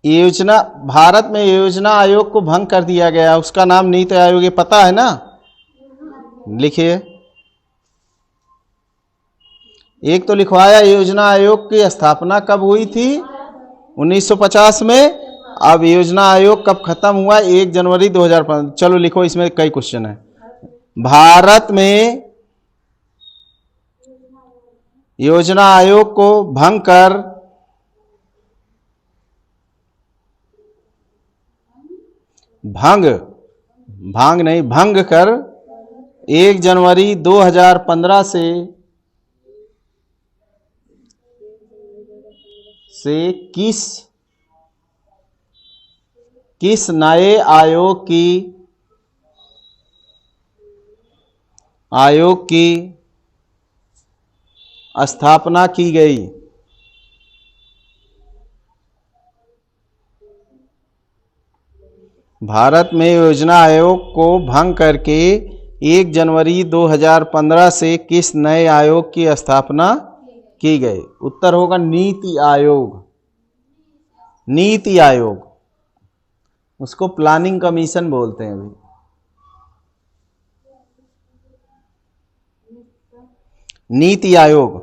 योजना, भारत में योजना आयोग को भंग कर दिया गया, उसका नाम नीति आयोग, ये पता है ना? लिखिए। एक तो लिखवाया, योजना आयोग की स्थापना कब हुई थी? 1950 में। अब योजना आयोग कब खत्म हुआ? 1 जनवरी 2005। चलो लिखो, इसमें कई क्वेश्चन है। भारत में योजना आयोग को भंग कर भंग कर 1 जनवरी 2015 से किस नए आयोग की स्थापना की गई? भारत में योजना आयोग को भंग करके 1 जनवरी 2015 से किस नए आयोग की स्थापना की गई? उत्तर होगा नीति आयोग। नीति आयोग, उसको प्लानिंग कमीशन बोलते हैं अभी। नीति आयोग।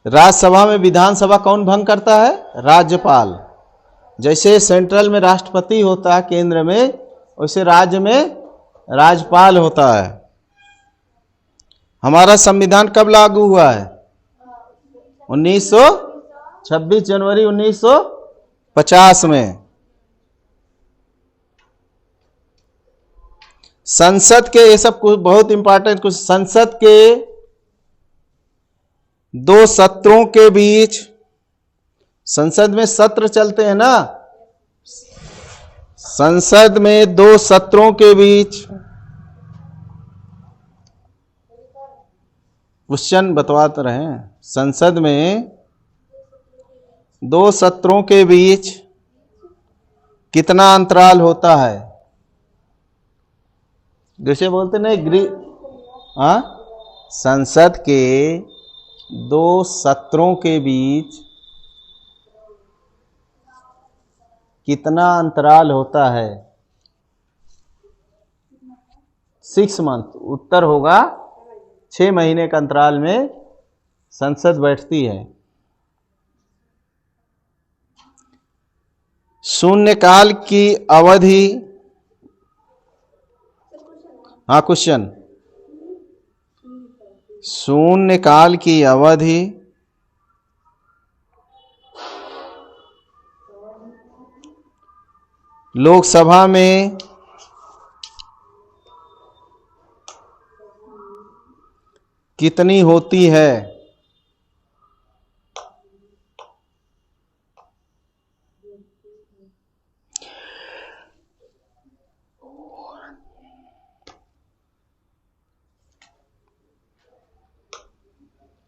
राज्यसभा में विधानसभा कौन भंग करता है? राज्यपाल। जैसे सेंट्रल में राष्ट्रपति होता है, केंद्र में, वैसे राज्य में राज्यपाल होता है। हमारा संविधान कब लागू हुआ है? 26 जनवरी 1950 में। संसद के, ये सब कुछ बहुत इंपॉर्टेंट कुछ, संसद के 2 सत्रों के बीच, संसद में सत्र चलते हैं ना, संसद में 2 सत्रों के बीच, क्वेश्चन बतवाते रहे, संसद में 2 सत्रों के बीच कितना अंतराल होता है? जैसे बोलते नहीं, संसद के 2 सत्रों के बीच कितना अंतराल होता है? 6 मंथ। उत्तर होगा 6 महीने के अंतराल में संसद बैठती है। शून्यकाल की अवधि, क्वेश्चन, शून्यकाल की अवधि लोकसभा में कितनी होती है?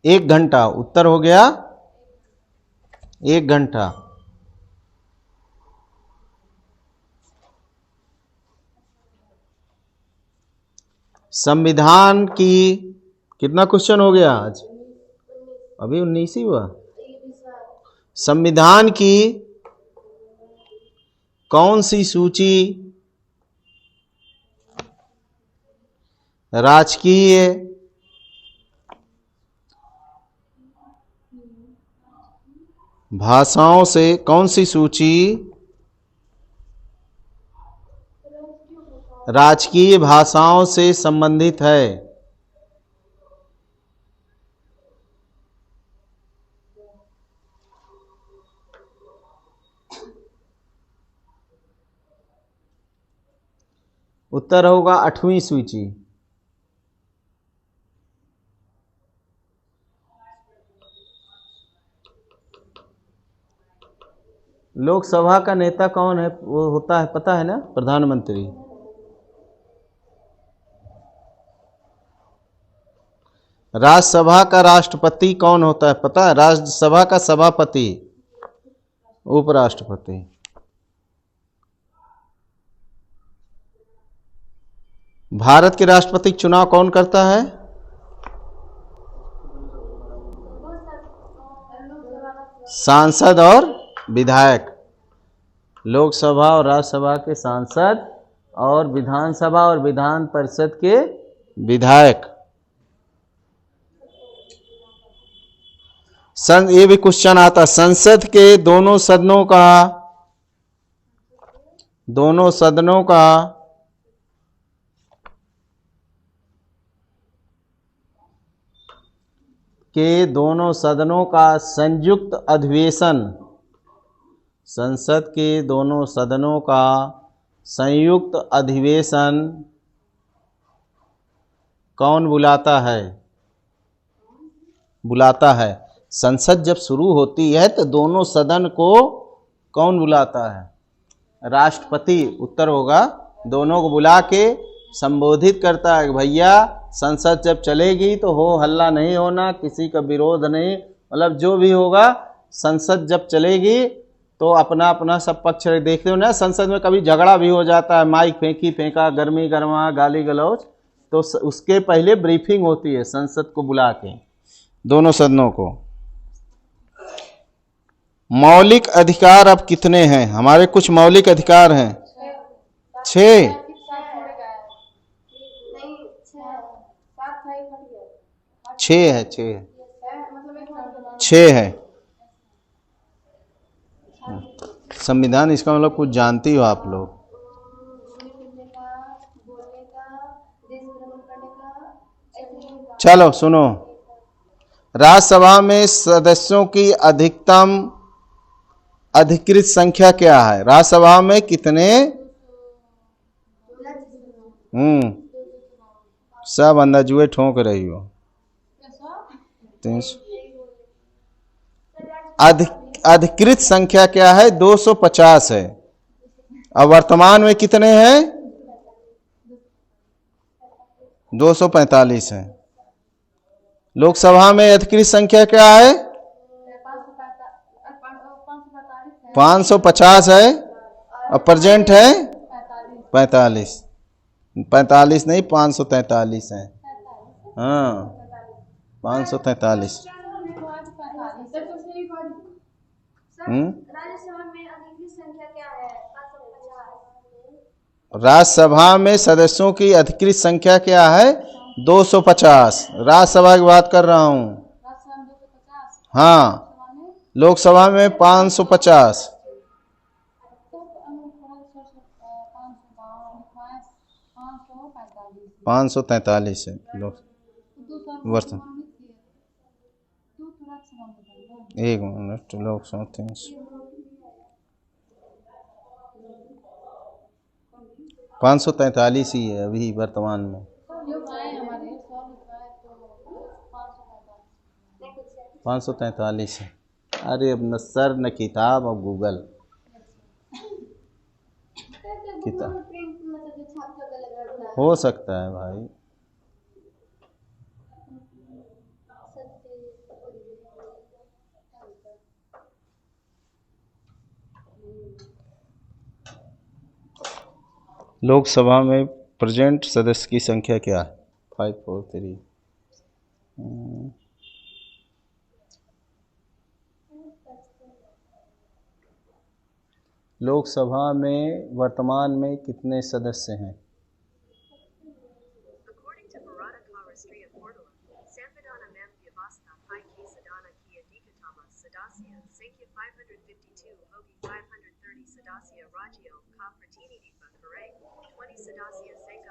एक घंटा। उत्तर हो गया 1 घंटा। संविधान की, कितना क्वेश्चन हो गया आज? अभी 19 ही हुआ। संविधान की कौन सी सूची राजकीय भाषाओं से, कौन सी सूची राजकीय भाषाओं से संबंधित है? उत्तर होगा 8वीं सूची। लोकसभा का नेता कौन है? वो होता है, पता है ना? प्रधानमंत्री। राज्यसभा का राष्ट्रपति कौन होता है? पता है? राज्यसभा का सभापति, उपराष्ट्रपति। भारत के राष्ट्रपति चुनाव कौन करता है? सांसद और विधायक। लोकसभा और राज्यसभा के सांसद और विधानसभा और विधान परिषद के विधायक। ये भी क्वेश्चन आता, संसद के दोनों सदनों का संयुक्त अधिवेशन, संसद के दोनों सदनों का संयुक्त अधिवेशन कौन बुलाता है? संसद जब शुरू होती है तो दोनों सदन को कौन बुलाता है? राष्ट्रपति। उत्तर होगा दोनों को बुला के संबोधित करता है, भैया संसद जब चलेगी तो हो हल्ला नहीं होना, किसी का विरोध नहीं, मतलब जो भी होगा संसद जब चलेगी तो अपना अपना सब पक्ष देखते हो ना। संसद में कभी झगड़ा भी हो जाता है, माइक फेंका, गर्मी गरमा, गाली गलौज, तो उसके पहले ब्रीफिंग होती है संसद को बुला के, दोनों सदनों को। मौलिक अधिकार अब कितने हैं? हमारे कुछ मौलिक अधिकार हैं 6। 6 है। संविधान, इसका मतलब कुछ जानती हो आप लोग? चलो सुनो, राज्यसभा में सदस्यों की अधिकतम अधिकृत संख्या क्या है? राज्यसभा में कितने? सब अंदाजुए ठोक रही हो। 300। अधिकृत संख्या क्या है? 250 है। अब वर्तमान में कितने हैं? 245 है। लोकसभा में अधिकृत संख्या क्या है? 550 है और प्रेजेंट है 45 नहीं 543 है। हाँ 543। राज्यसभा में सदस्यों की अधिकृत संख्या क्या है? 250। राज्यसभा की बात कर रहा हूँ। हाँ, लोकसभा में 550। पाँच सौ 543 है वर्ष। एक मिनट, लोकसभा 543 ही है अभी वर्तमान में। 543 है। अरे अब न सर न किताब, अब गूगल किताब हो सकता है भाई। लोकसभा में प्रेजेंट सदस्य की संख्या क्या है? 543। लोकसभा में वर्तमान में कितने सदस्य हैं?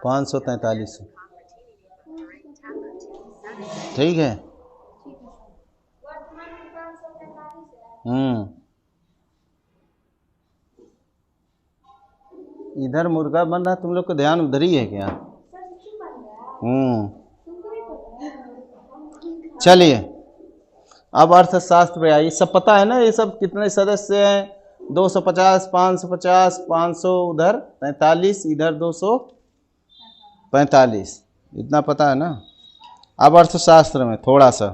पाँच सौ 543। ठीक है। इधर मुर्गा बन रहा, तुम लोग का ध्यान उधर ही है क्या? चलिए अब अर्थशास्त्र पे आइए। सब पता है ना ये सब कितने सदस्य हैं? 250, 550, 500, उधर 43, इधर 245, इतना पता है ना। अब अर्थशास्त्र में थोड़ा सा,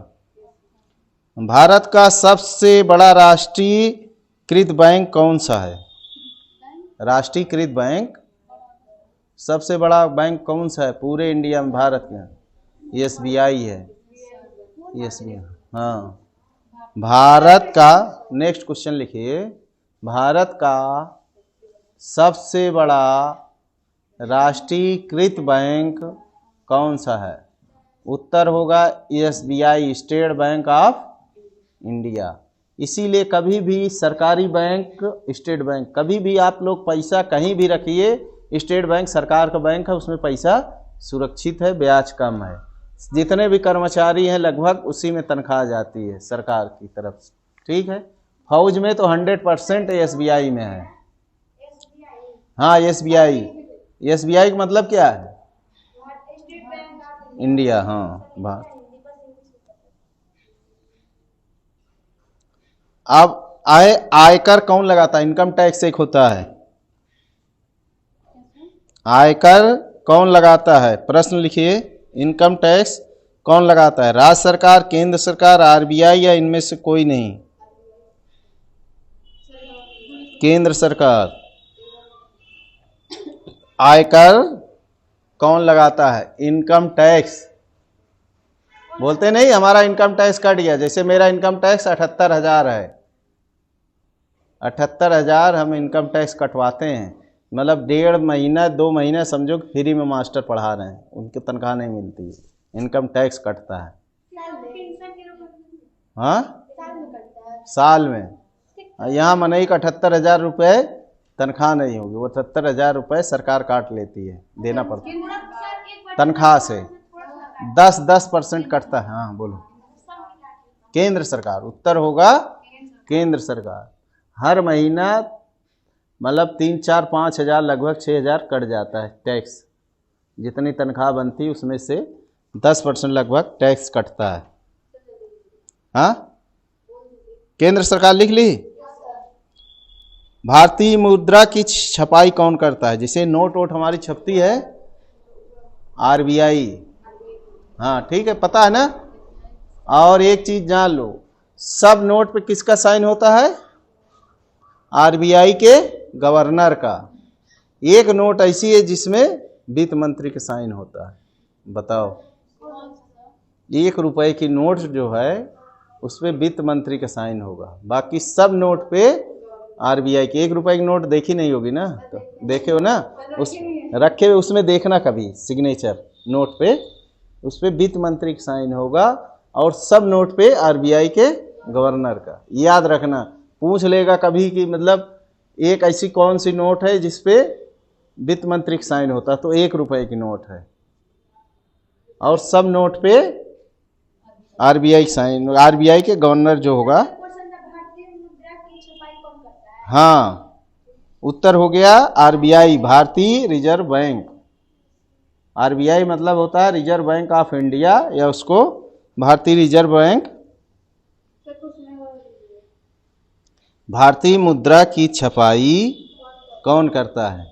भारत का सबसे बड़ा राष्ट्रीयकृत बैंक कौन सा है? राष्ट्रीयकृत बैंक सबसे बड़ा बैंक कौन सा है पूरे इंडिया में? भारत में SBI है। SBI, हाँ भारत का, नेक्स्ट क्वेश्चन लिखिए, भारत का सबसे बड़ा राष्ट्रीयकृत बैंक कौन सा है? उत्तर होगा SBI, state bank of India. इसीलिए कभी भी सरकारी बैंक, स्टेट बैंक, कभी भी आप लोग पैसा कहीं भी रखिए, स्टेट बैंक सरकार का बैंक है, उसमें पैसा सुरक्षित है, ब्याज कम है। जितने भी कर्मचारी हैं लगभग उसी में तनख्वाह जाती है सरकार की तरफ से, ठीक है। फौज में तो 100% एसबीआई में है। हाँ एसबीआई, एसबीआई का मतलब क्या है? इंडिया, हाँ बात। अब आयकर कौन लगाता है? इनकम टैक्स एक होता है, आयकर कौन लगाता है? प्रश्न लिखिए, इनकम टैक्स कौन लगाता है? राज्य सरकार, केंद्र सरकार, आरबीआई या इनमें से कोई नहीं? केंद्र सरकार। आयकर कौन लगाता है? Income tax. बोलते नहीं हमारा इनकम टैक्स कट गया, जैसे मेरा इनकम टैक्स 78,000 है, 78,000 हम इनकम टैक्स कटवाते हैं, मतलब 1.5 महीना 2 महीना समझो फ्री में मास्टर पढ़ा रहे हैं, उनकी तनख्वाह नहीं मिलती है, इनकम टैक्स कटता है। हाँ साल में, यहाँ मनई का 78,000 रुपये तनख्वाह नहीं होगी, वो 78,000 रुपये सरकार काट लेती है, देना पड़ता है तनख्वाह से, 10% कटता है। हाँ बोलो। केंद्र सरकार, उत्तर होगा केंद्र सरकार। हर महीना मतलब 3, 4, 5 हज़ार लगभग 6,000 कट जाता है टैक्स, जितनी तनख्वाह बनती है उसमें से 10% लगभग टैक्स कटता है। हाँ केंद्र सरकार लिख ली। भारतीय मुद्रा की छपाई कौन करता है? जैसे नोट वोट हमारी छपती है, आरबीआई। हाँ ठीक है, पता है ना। और एक चीज जान लो, सब नोट पे किसका साइन होता है? आरबीआई के गवर्नर का। एक नोट ऐसी है जिसमें वित्त मंत्री का साइन होता है, बताओ। 1 रुपए की नोट जो है उसपे वित्त मंत्री का साइन होगा, बाकी सब नोट पे आरबीआई की। 1 रुपए की नोट देखी नहीं होगी ना, तो देखे हो ना, उस रखे हुए उसमें देखना कभी सिग्नेचर नोट पे, उस पे वित्त मंत्री का साइन होगा, और सब नोट पे आरबीआई के गवर्नर का। याद रखना, पूछ लेगा कभी कि मतलब एक ऐसी कौन सी नोट है जिसपे वित्त मंत्री का साइन होता, तो 1 रुपए की नोट है, और सब नोट पे आरबीआई साइन, आरबीआई के गवर्नर जो होगा। हाँ उत्तर हो गया आरबीआई, भारतीय रिजर्व बैंक। आरबीआई मतलब होता है रिजर्व बैंक ऑफ इंडिया, या उसको भारतीय रिजर्व बैंक। भारतीय मुद्रा की छपाई कौन करता है?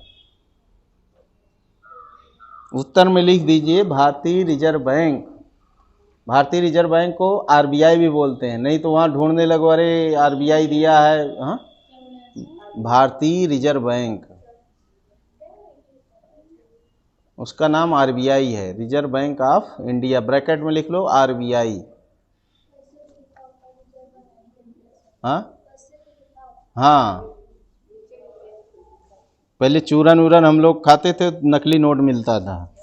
उत्तर में लिख दीजिए भारतीय रिजर्व बैंक। भारतीय रिजर्व बैंक को आरबीआई भी बोलते हैं, नहीं तो वहां ढूंढने लगो अरे आरबीआई दिया है। हाँ भारतीय रिजर्व बैंक, उसका नाम आरबीआई है, reserve bank of India, bracket में लिख लो आरबीआई। हाँ हाँ पहले चूरन वूरन हम लोग खाते थे, नकली नोट मिलता था,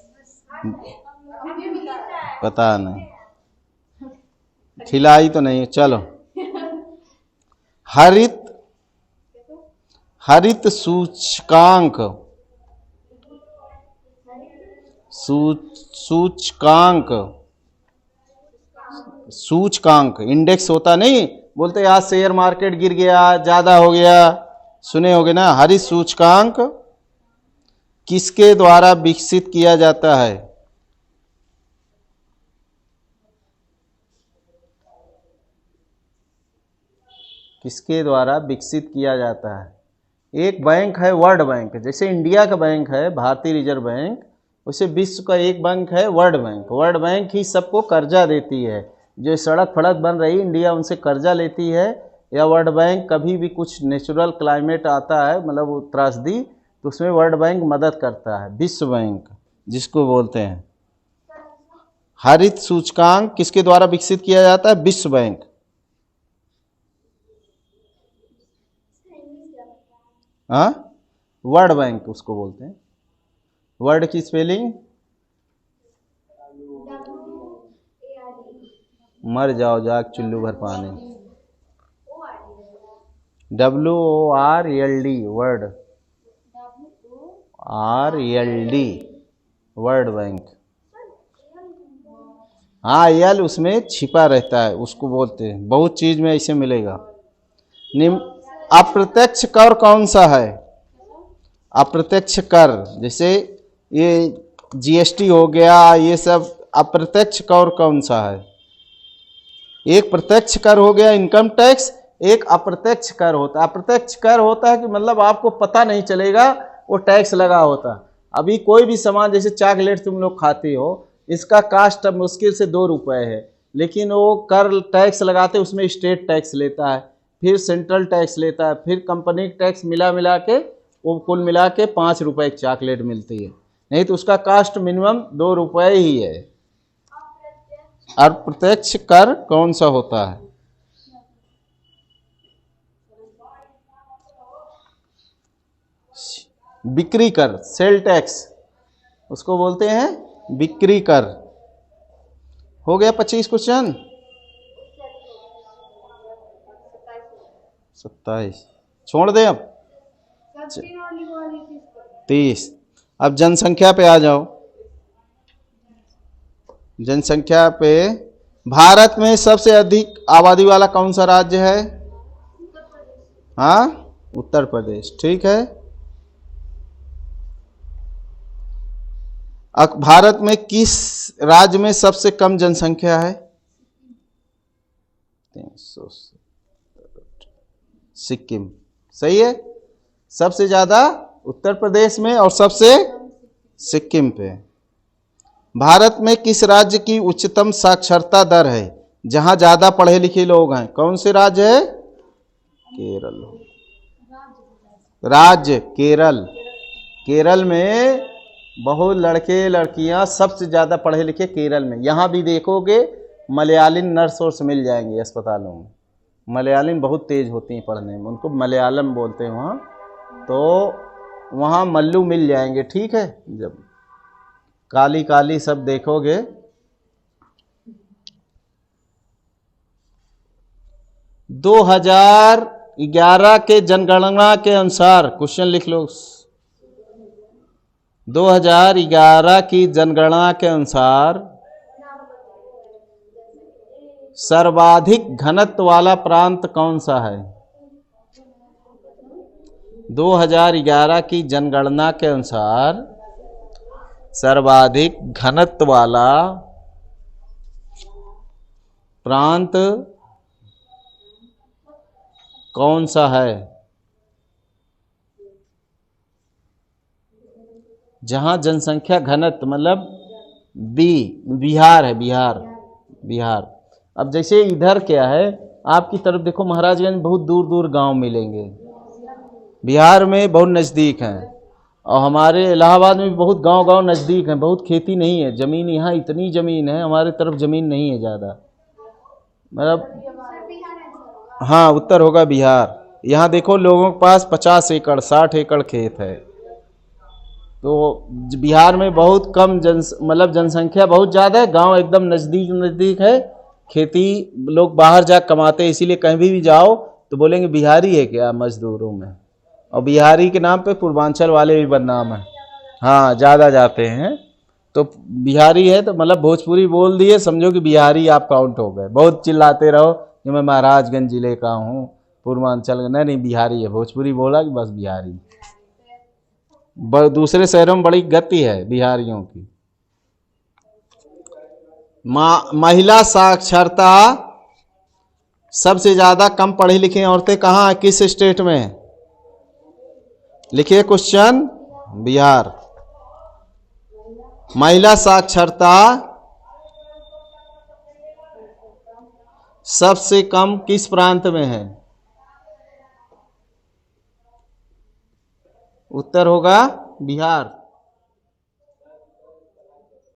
पता नहीं, खिलाई तो नहीं। चलो, हरित हरित सूचकांक, सूचकांक इंडेक्स होता नहीं, बोलते आज शेयर मार्केट गिर गया, ज्यादा हो गया, सुने होगे ना। हरित सूचकांक किसके द्वारा विकसित किया जाता है? किसके द्वारा विकसित किया जाता है? एक बैंक है वर्ल्ड बैंक, जैसे इंडिया का बैंक है भारतीय रिजर्व बैंक, उसे विश्व का एक बैंक है वर्ल्ड बैंक। वर्ल्ड बैंक ही सबको कर्जा देती है, जो सड़क फड़क बन रही इंडिया उनसे कर्जा लेती है, या वर्ल्ड बैंक कभी भी कुछ नेचुरल क्लाइमेट आता है, मतलब वो त्रासदी, तो उसमें वर्ल्ड बैंक मदद करता है। विश्व बैंक जिसको बोलते हैं। हरित सूचकांक किसके द्वारा विकसित किया जाता है? विश्व बैंक। हाँ, वर्ल्ड बैंक उसको बोलते हैं। वर्ड की स्पेलिंग, मर जाओ जाग चुल्लू भर पानी, WORLD, word, RLD, world bank. हाँ, यल उसमें छिपा रहता है, उसको बोलते हैं, बहुत चीज में ऐसे मिलेगा। अप्रत्यक्ष कर कौन सा है? अप्रत्यक्ष कर, जैसे ये GST हो गया, ये सब अप्रत्यक्ष कर कौन सा है? एक प्रत्यक्ष कर हो गया इनकम टैक्स, एक अप्रत्यक्ष कर होता है। अप्रत्यक्ष कर होता है कि मतलब आपको पता नहीं चलेगा वो टैक्स लगा होता। अभी कोई भी सामान जैसे चॉकलेट तुम लोग खाते हो, इसका कास्ट अब मुश्किल से 2 रुपए है, लेकिन वो कर टैक्स लगाते, उसमें स्टेट टैक्स लेता है, फिर सेंट्रल टैक्स लेता है, फिर कंपनी टैक्स मिला के वो कुल मिला के 5 रुपए की चॉकलेट मिलती है, नहीं तो उसका कास्ट मिनिमम 2 रुपए ही है। अप्रत्यक्ष कर कौन सा होता है? बिक्री कर, सेल टैक्स, उसको बोलते हैं बिक्री कर। हो गया 25 क्वेश्चन, 27 छोड़ दे अब 30। अब जनसंख्या पे आ जाओ। जनसंख्या पे भारत में सबसे अधिक आबादी वाला कौन सा राज्य है? हाँ, उत्तर प्रदेश, ठीक है। भारत में किस राज्य में सबसे कम जनसंख्या है? 370। सिक्किम, सही है। सबसे ज्यादा उत्तर प्रदेश में और सबसे सिक्किम पे। भारत में किस राज्य की उच्चतम साक्षरता दर है, जहां ज्यादा पढ़े लिखे लोग हैं? कौन से राज्य है? केरल। राज्य केरल। केरल में बहुत लड़के लड़कियां सबसे ज्यादा पढ़े लिखे केरल में। यहां भी देखोगे मलयाली नर्स वर्स मिल जाएंगे अस्पतालों में। मलयालिन बहुत तेज होती हैं पढ़ने में, उनको मलयालम बोलते हैं वहाँ, तो वहाँ मल्लू मिल जाएंगे, ठीक है। जब काली काली सब देखोगे। 2011 के जनगणना के अनुसार, क्वेश्चन लिख लो, 2011 की जनगणना के अनुसार सर्वाधिक घनत्व वाला प्रांत कौन सा है? 2011 की जनगणना के अनुसार सर्वाधिक घनत्व वाला प्रांत कौन सा है? जहां जनसंख्या घनत्व मतलब बिहार है, बिहार। अब जैसे इधर क्या है, आपकी तरफ देखो महाराजगंज में बहुत दूर दूर गांव मिलेंगे, बिहार में बहुत नज़दीक हैं, और हमारे इलाहाबाद में भी बहुत गांव नज़दीक हैं। बहुत खेती नहीं है, ज़मीन यहाँ इतनी ज़मीन है, हमारे तरफ ज़मीन नहीं है ज़्यादा, मतलब हाँ उत्तर होगा बिहार। यहाँ देखो लोगों के पास 50 एकड़ 60 एकड़ खेत है, तो बिहार में बहुत कम मतलब जनसंख्या बहुत ज़्यादा है, गांव एकदम नज़दीक है, खेती लोग बाहर जा कमाते हैं, इसीलिए कहीं भी जाओ तो बोलेंगे बिहारी है क्या मजदूरों में। और बिहारी के नाम पे पूर्वांचल वाले भी बदनाम हैं, हाँ ज़्यादा जाते हैं, तो बिहारी है तो मतलब भोजपुरी बोल दिए, समझो कि बिहारी आप काउंट हो गए। बहुत चिल्लाते रहो कि मैं महाराजगंज जिले का हूँ, पूर्वांचल का, नहीं भिहारी है, भोजपुरी बोला कि बस बिहारी। दूसरे शहरों में बड़ी गति है बिहारियों की। महिला साक्षरता सबसे ज्यादा कम पढ़ी लिखी औरतें कहाँ हैं, किस स्टेट में है? लिखिए क्वेश्चन, बिहार। महिला साक्षरता सबसे कम किस प्रांत में है? उत्तर होगा बिहार।